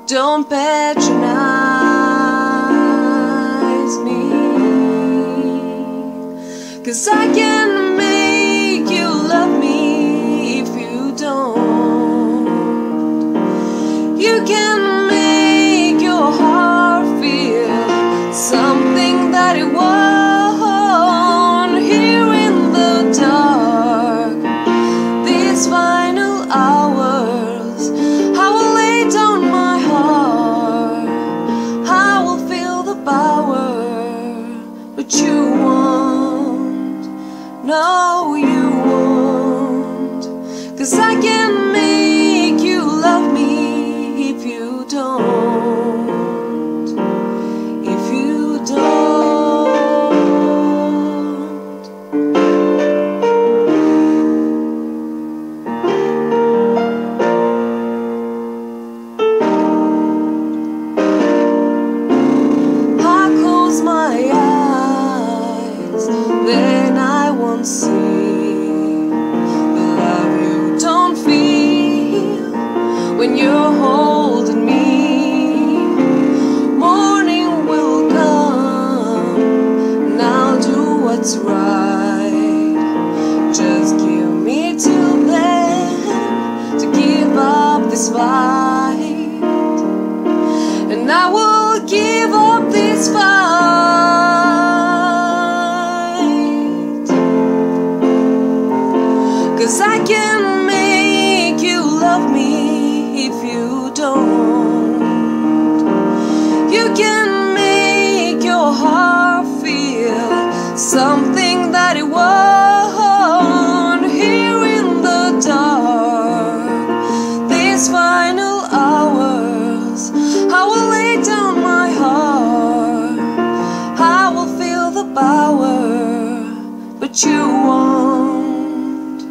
Don't patronize me, 'cause I can make you love me if you don't. You can make your heart feel something that it won't. Here in the dark, these final hours, I will lay down my heart. I will feel the power, but you won't. No, you won't, 'cause I can make you love me if you don't. If you don't. I close my eyes, then I won't see the love you don't feel when you're holding me. Morning will come, and I'll do what's right. Just give me till then to give up this fight, and I will give up this fight, 'cause I can make you love me if you don't. You can make your heart feel something that it won't. Here in the dark, these final hours, I will lay down my heart. I will feel the power, but you won't.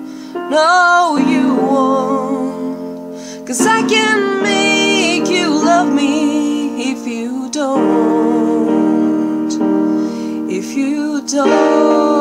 No, you won't, 'cause I can make you love me if you don't. If you don't.